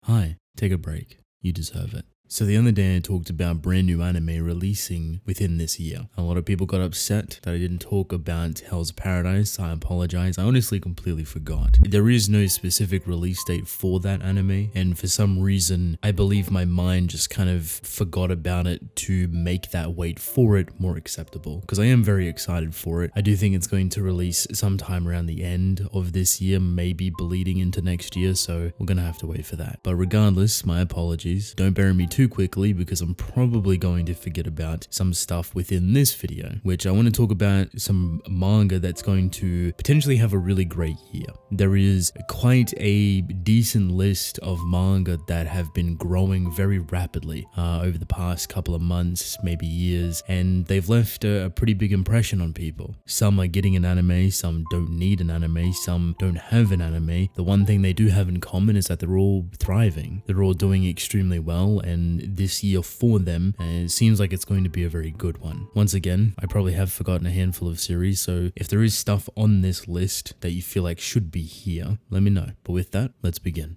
Hi, take a break. You deserve it. So the other day I talked about brand new anime releasing within this year. A lot of people got upset that I didn't talk about Hell's Paradise. I apologize. I honestly completely forgot. There is no specific release date for that anime, and for some reason I believe my mind just kind of forgot about it to make that wait for it more acceptable, because I am very excited for it. I do think it's going to release sometime around the end of this year, maybe bleeding into next year, so we're gonna have to wait for that. But regardless, my apologies. Don't bury me too quickly because I'm probably going to forget about some stuff within this video, which I want to talk about some manga that's going to potentially have a really great year. There is quite a decent list of manga that have been growing very rapidly over the past couple of months, maybe years, and they've left a pretty big impression on people. Some are getting an anime, some don't need an anime, some don't have an anime. The one thing they do have in common is that they're all thriving. They're all doing extremely well, and this year for them, it seems like it's going to be a very good one. Once again, I probably have forgotten a handful of series, so if there is stuff on this list that you feel like should be here, let me know. But with that, let's begin.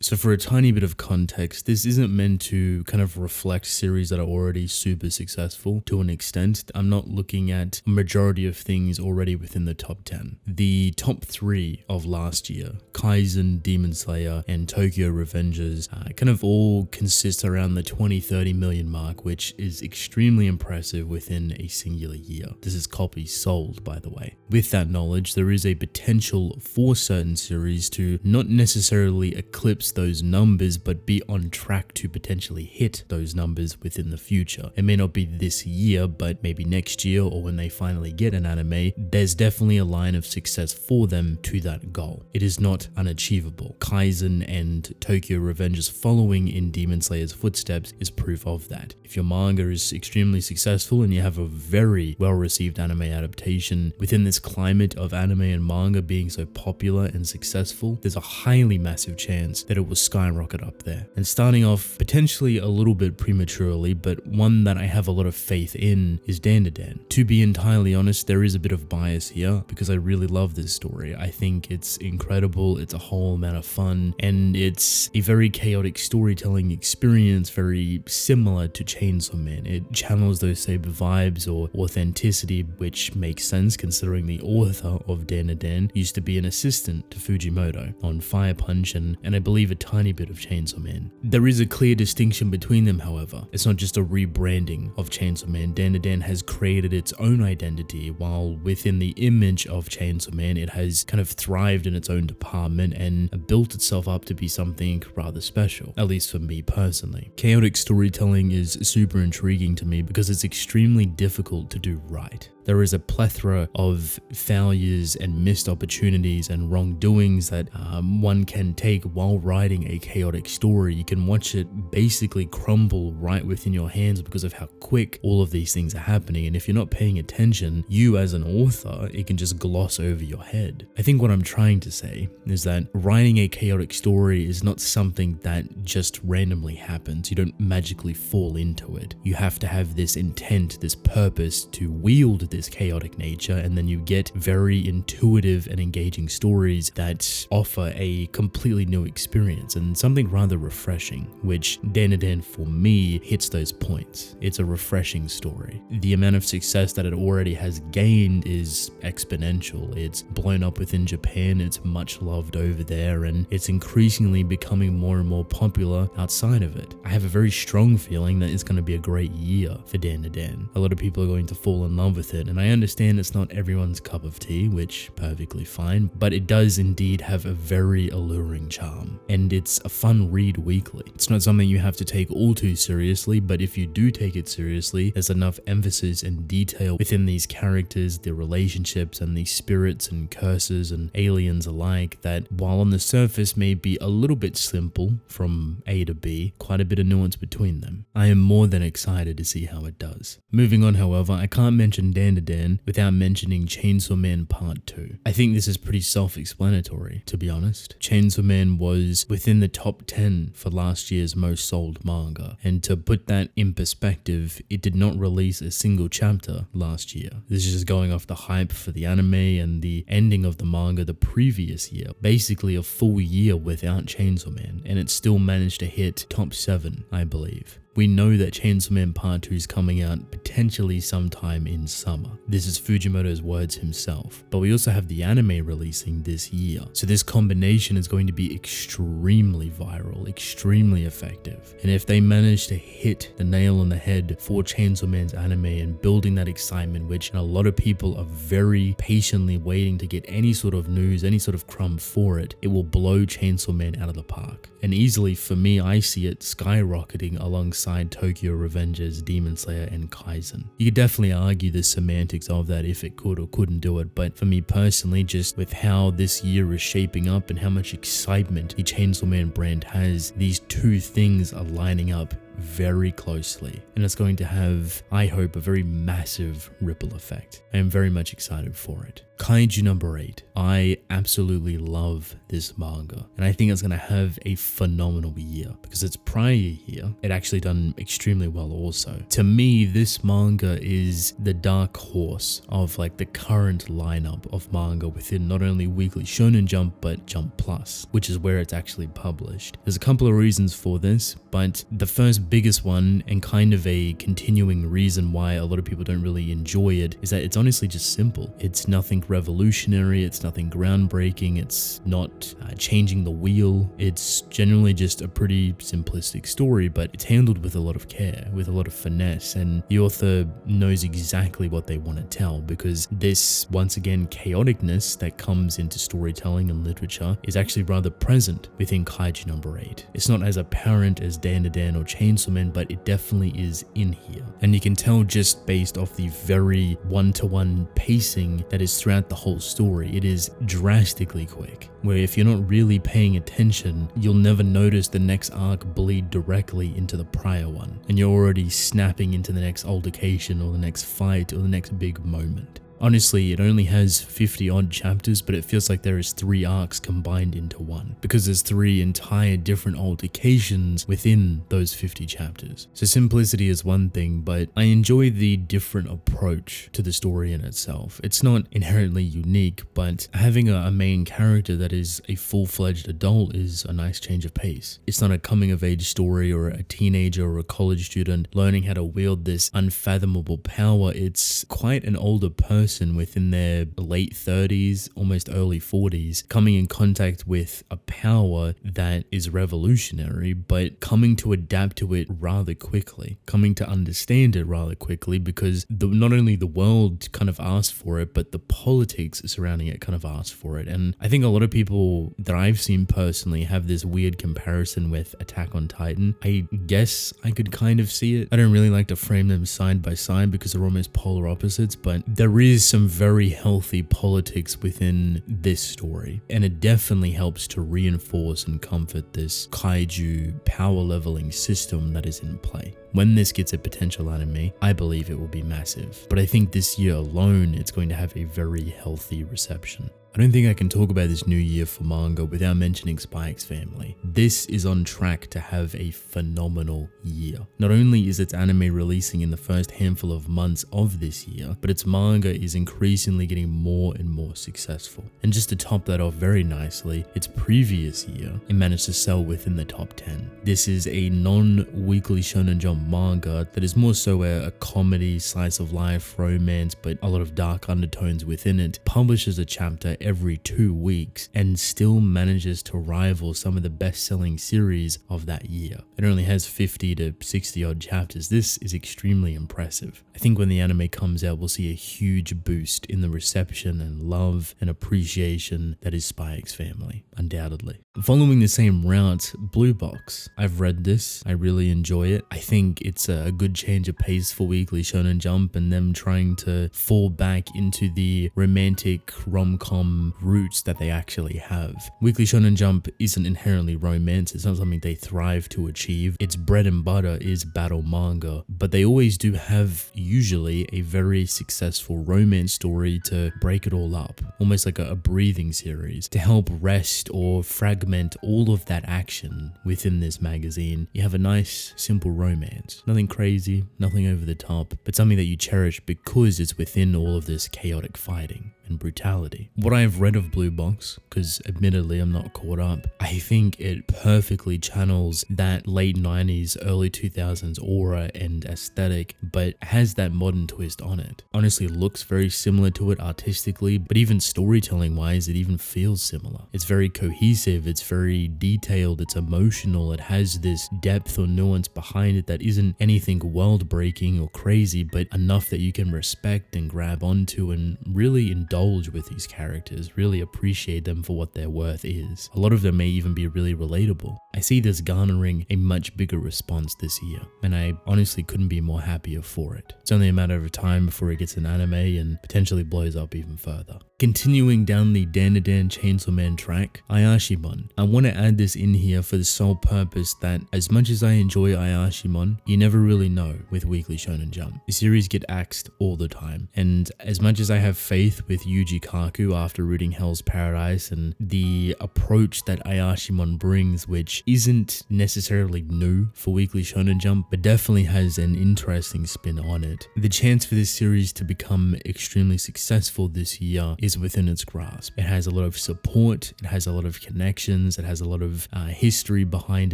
So for a tiny bit of context, this isn't meant to kind of reflect series that are already super successful to an extent. I'm not looking at a majority of things already within the top 10. The top 3 of last year, Kaisen, Demon Slayer, and Tokyo Revengers, kind of all consist around the 20-30 million mark, which is extremely impressive within a singular year. This is copies sold, by the way. With that knowledge, there is a potential for certain series to not necessarily eclipse those numbers, but be on track to potentially hit those numbers within the future. It may not be this year, but maybe next year or when they finally get an anime, there's definitely a line of success for them to that goal. It is not unachievable. Kaisen and Tokyo Revengers following in Demon Slayer's footsteps is proof of that. If your manga is extremely successful and you have a very well-received anime adaptation within this climate of anime and manga being so popular and successful, there's a highly massive chance that it will skyrocket up there. And starting off potentially a little bit prematurely, but one that I have a lot of faith in, is Dandadan. To be entirely honest, there is a bit of bias here because I really love this story. I think it's incredible, it's a whole amount of fun, and it's a very chaotic storytelling experience, very similar to Chainsaw Man. It channels those saber vibes or authenticity, which makes sense considering the author of Dandadan used to be an assistant to Fujimoto on Fire Punch and I believe a tiny bit of Chainsaw Man. There is a clear distinction between them, however. It's not just a rebranding of Chainsaw Man. Dandadan has created its own identity, while within the image of Chainsaw Man, it has kind of thrived in its own department and built itself up to be something rather special, at least for me personally. Chaotic storytelling is super intriguing to me because it's extremely difficult to do right. There is a plethora of failures and missed opportunities and wrongdoings that one can take while writing a chaotic story. You can watch it basically crumble right within your hands because of how quick all of these things are happening, and if you're not paying attention, you as an author, it can just gloss over your head. I think what I'm trying to say is that writing a chaotic story is not something that just randomly happens. You don't magically fall into it. You have to have this intent, this purpose to wield this chaotic nature, and then you get very intuitive and engaging stories that offer a completely new experience and something rather refreshing, which Dandadan for me hits those points. It's a refreshing story. The amount of success that it already has gained is exponential. It's blown up within Japan, it's much loved over there, and it's increasingly becoming more and more popular outside of it. I have a very strong feeling that it's going to be a great year for Dandadan. A lot of people are going to fall in love with it, and I understand it's not everyone's cup of tea, which perfectly fine, but it does indeed have a very alluring charm, and it's a fun read weekly. It's not something you have to take all too seriously, but if you do take it seriously, there's enough emphasis and detail within these characters, their relationships, and these spirits and curses and aliens alike that, while on the surface may be a little bit simple from A to B, quite a bit of nuance between them. I am more than excited to see how it does. Moving on, however, I can't mention Dan Dandadan without mentioning Chainsaw Man Part 2. I think this is pretty self-explanatory, to be honest. Chainsaw Man was within the top 10 for last year's most sold manga, and to put that in perspective, it did not release a single chapter last year. This is just going off the hype for the anime and the ending of the manga the previous year. Basically a full year without Chainsaw Man, and it still managed to hit top 7, I believe. We know that Chainsaw Man Part 2 is coming out potentially sometime in summer. This is Fujimoto's words himself. But we also have the anime releasing this year. So this combination is going to be extremely viral, extremely effective. And if they manage to hit the nail on the head for Chainsaw Man's anime and building that excitement, which a lot of people are very patiently waiting to get any sort of news, any sort of crumb for it, it will blow Chainsaw Man out of the park. And easily for me, I see it skyrocketing alongside Tokyo Revengers, Demon Slayer, and Kaisen. You could definitely argue the semantics of that if it could or couldn't do it, but for me personally, just with how this year is shaping up and how much excitement the Chainsaw Man brand has, these two things are lining up very closely, and it's going to have, I hope, a very massive ripple effect. I am very much excited for it. Kaiju number 8. I absolutely love this manga, and I think it's going to have a phenomenal year because its prior year, it actually done extremely well also. To me, this manga is the dark horse of like the current lineup of manga within not only Weekly Shonen Jump, but Jump Plus, which is where it's actually published. There's a couple of reasons for this, but the first biggest one, and kind of a continuing reason why a lot of people don't really enjoy it, is that it's honestly just simple. It's nothing revolutionary, it's nothing groundbreaking, it's not changing the wheel. It's generally just a pretty simplistic story, but it's handled with a lot of care, with a lot of finesse, and the author knows exactly what they want to tell, because this, once again, chaoticness that comes into storytelling and literature is actually rather present within Kaiju number 8. It's not as apparent as Dandadan or Chainsaw Man, but it definitely is in here. And you can tell just based off the very one-to-one pacing that is throughout the whole story. It is drastically quick, where if you're not really paying attention, you'll never notice the next arc bleed directly into the prior one, and you're already snapping into the next altercation or the next fight or the next big moment. Honestly, it only has 50 odd chapters, but it feels like there is 3 arcs combined into one, because there's 3 entire different altercations within those 50 chapters. So simplicity is one thing, but I enjoy the different approach to the story in itself. It's not inherently unique, but having a main character that is a full-fledged adult is a nice change of pace. It's not a coming-of-age story or a teenager or a college student learning how to wield this unfathomable power. It's quite an older person within their late 30s, almost early 40s, coming in contact with a power that is revolutionary, but coming to adapt to it rather quickly, coming to understand it rather quickly, because not only the world kind of asked for it, but the politics surrounding it kind of asked for it. And I think a lot of people that I've seen personally have this weird comparison with Attack on Titan. I guess I could kind of see it. I don't really like to frame them side by side because they're almost polar opposites, but there is some very healthy politics within this story, and it definitely helps to reinforce and comfort this kaiju power leveling system that is in play. When this gets a potential anime, I believe it will be massive, but I think this year alone it's going to have a very healthy reception. I don't think I can talk about this new year for manga without mentioning Spy X Family. This is on track to have a phenomenal year. Not only is its anime releasing in the first handful of months of this year, but its manga is increasingly getting more and more successful. And just to top that off very nicely, its previous year, it managed to sell within the top 10. This is a non-weekly Shonen Jump manga that is more so a comedy, slice of life, romance, but a lot of dark undertones within it, publishes a chapter every 2 weeks and still manages to rival some of the best-selling series of that year. It only has 50 to 60 odd chapters. This is extremely impressive. I think when the anime comes out, we'll see a huge boost in the reception and love and appreciation that is Spy X Family, undoubtedly. Following the same route, Blue Box. I've read this. I really enjoy it. I think it's a good change of pace for Weekly Shonen Jump and them trying to fall back into the romantic rom-com some roots that they actually have. Weekly Shonen Jump isn't inherently romance, it's not something they thrive to achieve. Its bread and butter is battle manga, but they always do have usually a very successful romance story to break it all up, almost like a breathing series, to help rest or fragment all of that action within this magazine. You have a nice, simple romance. Nothing crazy, nothing over the top, but something that you cherish because it's within all of this chaotic fighting and brutality. What I have read of Blue Box, because admittedly I'm not caught up, I think it perfectly channels that late 90s, early 2000s aura and aesthetic, but has that modern twist on it. Honestly, it looks very similar to it artistically, but even storytelling wise, it even feels similar. It's very cohesive, it's very detailed, it's emotional, it has this depth or nuance behind it that isn't anything world breaking or crazy, but enough that you can respect and grab onto and really indulge with these characters, really appreciate them for what their worth is. A lot of them may even be really relatable. I see this garnering a much bigger response this year, and I honestly couldn't be more happier for it. It's only a matter of time before it gets an anime and potentially blows up even further. Continuing down the Dan Chainsaw Man track, Ayashimon. I want to add this in here for the sole purpose that as much as I enjoy Ayashimon, you never really know with Weekly Shonen Jump. The series get axed all the time, and as much as I have faith with Yuji Kaku after reading Hell's Paradise and the approach that Ayashimon brings, which isn't necessarily new for Weekly Shonen Jump, but definitely has an interesting spin on it, the chance for this series to become extremely successful this year is within its grasp. It has a lot of support, it has a lot of connections, it has a lot of history behind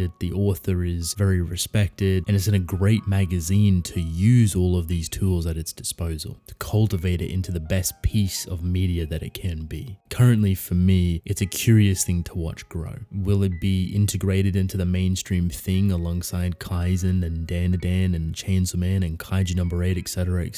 it. The author is very respected, and it's in a great magazine to use all of these tools at its disposal to cultivate it into the best piece of media that it can be. Currently, for me, it's a curious thing to watch grow. Will it be integrated into the mainstream thing alongside Kaisen and Dan and Chainsaw Man and Kaiju number 8, etc.,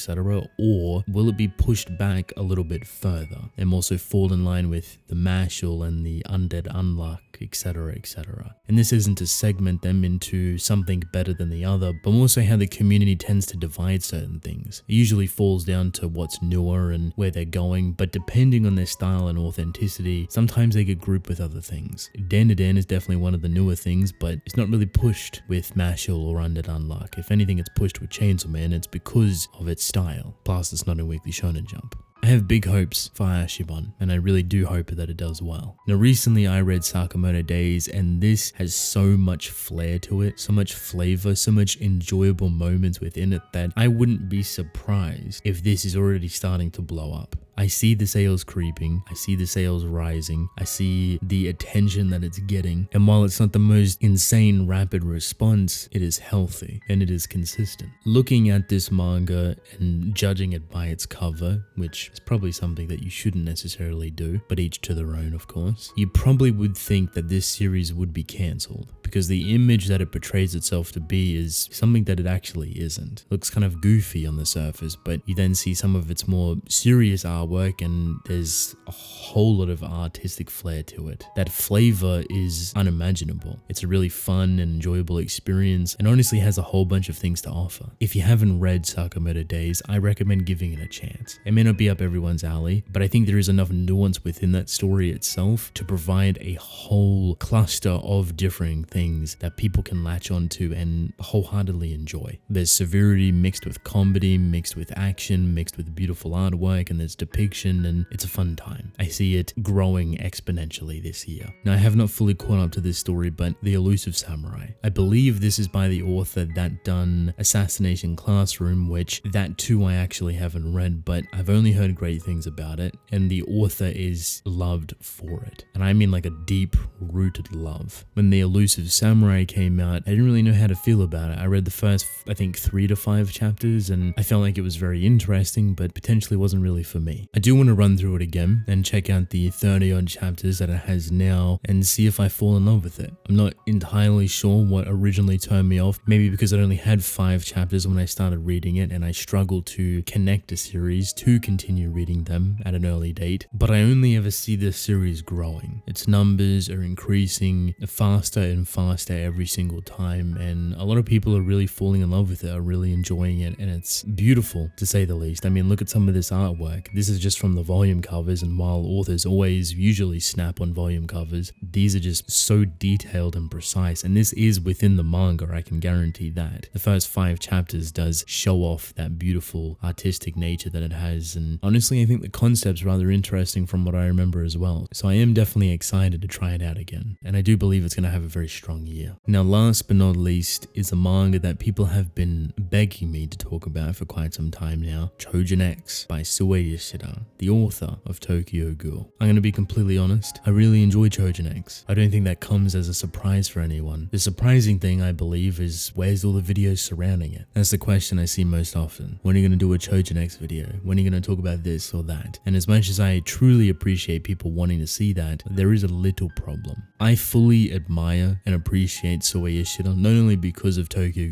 or will it be pushed back a little bit further and also fall in line with the Mashal and the Undead Unluck, etc. And this isn't to segment them into something better than the other, but more so how the community tends to divide certain things. It usually falls down to what's newer and where they're going, but depending on their style and authenticity, sometimes they get grouped with other things. Dan is definitely one of the newer things, but it's not really pushed with Mashal or Undead Unluck. If anything, it's pushed with Chainsaw Man, it's because of its style. Plus, it's not a Weekly Shonen Jump. I have big hopes for Ayashimon, and I really do hope that it does well. Now, recently I read Sakamoto Days, and this has so much flair to it, so much flavor, so much enjoyable moments within it that I wouldn't be surprised if this is already starting to blow up. I see the sales creeping, I see the sales rising, I see the attention that it's getting, and while it's not the most insane rapid response, it is healthy and it is consistent. Looking at this manga and judging it by its cover, which is probably something that you shouldn't necessarily do, but each to their own of course, you probably would think that this series would be cancelled, because the image that it portrays itself to be is something that it actually isn't. It looks kind of goofy on the surface, but you then see some of its more serious artwork and there's a whole lot of artistic flair to it. That flavor is unimaginable. It's a really fun and enjoyable experience and honestly has a whole bunch of things to offer. If you haven't read Sakamoto Days, I recommend giving it a chance. It may not be up everyone's alley, but I think there is enough nuance within that story itself to provide a whole cluster of differing things that people can latch onto and wholeheartedly enjoy. There's severity mixed with comedy, mixed with action, mixed with beautiful artwork, and there's depiction, and it's a fun time. I see it growing exponentially this year. Now, I have not fully caught up to this story, but The Elusive Samurai. I believe this is by the author that done Assassination Classroom, which that too I actually haven't read, but I've only heard great things about it, and the author is loved for it. And I mean like a deep-rooted love. When The Elusive Samurai came out, I didn't really know how to feel about it. I read the first, I think, 3 to 5 chapters, and I felt like it was very interesting, but potentially wasn't really for me. I do want to run through it again and check out the 30 odd chapters that it has now and see if I fall in love with it. I'm not entirely sure what originally turned me off, maybe because I only had 5 chapters when I started reading it and I struggled to connect a series to continue reading them at an early date, but I only ever see this series growing. Its numbers are increasing faster and faster every single time, and a lot of people are really falling in love with it, are really enjoying it, and it's beautiful to say the least. I mean, look at some of this artwork. This is just from the volume covers, and while authors always usually snap on volume covers, these are just so detailed and precise, and this is within the manga, I can guarantee that. The first 5 chapters does show off that beautiful artistic nature that it has, and honestly I think the concept's rather interesting from what I remember as well. So I am definitely excited to try it out again, and I do believe it's going to have a very strong year. Now last but not least is a manga that people have been begging me to talk about for quite some time now, Trojan X by Sue Yoshida, the author of Tokyo Ghoul. I'm going to be completely honest, I really enjoy Trojan X. I don't think that comes as a surprise for anyone. The surprising thing I believe is where's all the videos surrounding it? That's the question I see most often. When are you going to do a Trojan X video? When are you going to talk about this or that? And as much as I truly appreciate people wanting to see that, there is a little problem. I fully admire and appreciate Sue Yoshida, not only because of Tokyo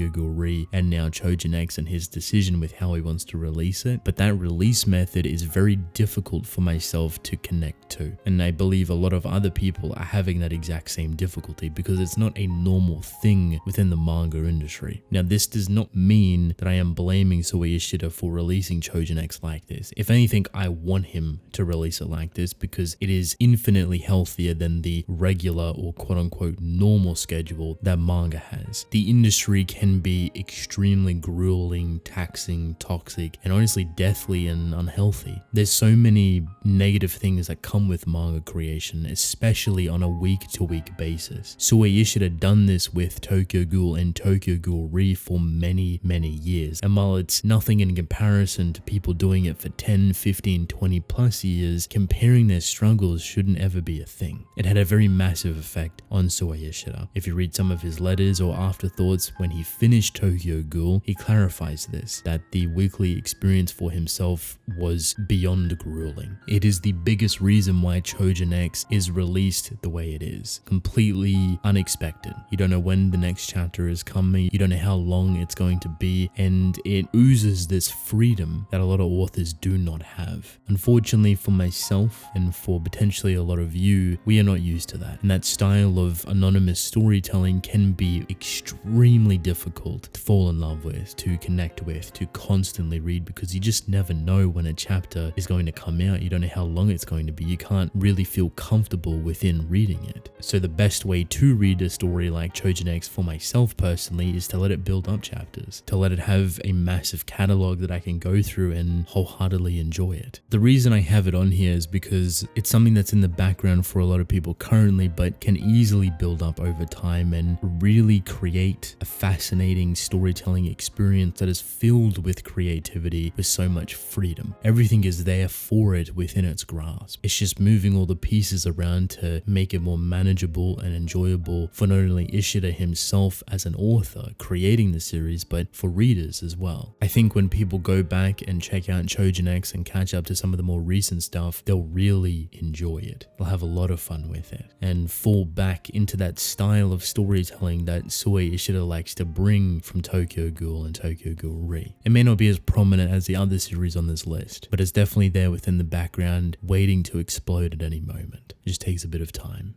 Ghoul Re, and now Trojan X and his decision with how he wants to release it, but that release method is very difficult for myself to connect to. And I believe a lot of other people are having that exact same difficulty because it's not a normal thing within the manga industry. Now this does not mean that I am blaming Sue Yoshida for releasing Trojan X like this. If anything, I want him to release it like this because it is infinitely healthier than the regular or quote-unquote normal schedule that manga has. The industry can be extremely grueling, taxing, toxic, and honestly deathly and unhealthy. There's so many negative things that come with manga creation, especially on a week-to-week basis. Sue Yoshida done this with Tokyo Ghoul and Tokyo Ghoul Re for many years, and while it's nothing in comparison to people doing it for 10, 15, 20 plus years, comparing their struggles shouldn't ever be a thing. It had a very massive effect on Sue Yoshida. If you read some of his letters or afterthoughts when he finished Tokyo Ghoul, he clarifies this, that the weekly experience for himself was beyond grueling. It is the biggest reason why Trojan X is released the way it is. Completely unexpected. You don't know when the next chapter is coming, you don't know how long it's going to be, and it oozes this freedom that a lot of authors do not have. Unfortunately for myself and for potentially a lot of you, we are not used to that. And that style of anonymous storytelling can be extremely difficult to fall in love with, to connect with, to constantly read, because you just never know when a chapter is going to come out. You don't know how long it's going to be. You can't really feel comfortable within reading it. So the best way to read a story like Trojan X for myself personally is to let it build up chapters, to let it have a massive catalog that I can go through and wholeheartedly enjoy it. The reason I have it on here is because it's something that's in the background for a lot of people currently, but can easily build up over time and really create a fascinating storytelling experience that is filled with creativity, with so much freedom. Everything is there for it within its grasp. It's just moving all the pieces around to make it more manageable and enjoyable for not only Ishida himself as an author creating the series, but for readers as well. I think when people go back and check out Trojan X and catch up to some of the more recent stuff, they'll really enjoy it. They'll have a lot of fun with it and fall back into that style of storytelling that Sue Yoshida likes to bring from Tokyo Ghoul and Tokyo Ghoul Re. It may not be as prominent as the other series on this list, but it's definitely there within the background, waiting to explode at any moment. It just takes a bit of time.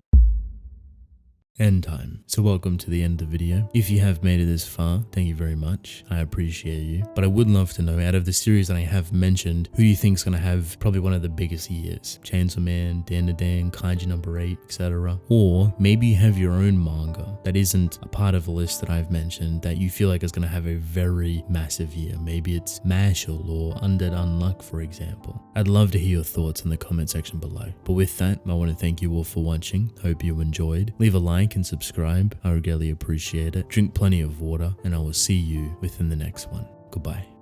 Endtime. So welcome to the end of the video. If you have made it this far, thank you very much. I appreciate you. But I would love to know, out of the series that I have mentioned, who do you think is going to have probably one of the biggest years? Chainsaw Man, Dan to Dan, Kaiju number 8, etc. Or maybe you have your own manga that isn't a part of the list that I've mentioned that you feel like is going to have a very massive year. Maybe it's Mashal or Undead Unluck, for example. I'd love to hear your thoughts in the comment section below. But with that, I want to thank you all for watching. Hope you enjoyed. Leave a like and subscribe. I would really appreciate it. Drink plenty of water, and I will see you within the next one. Goodbye.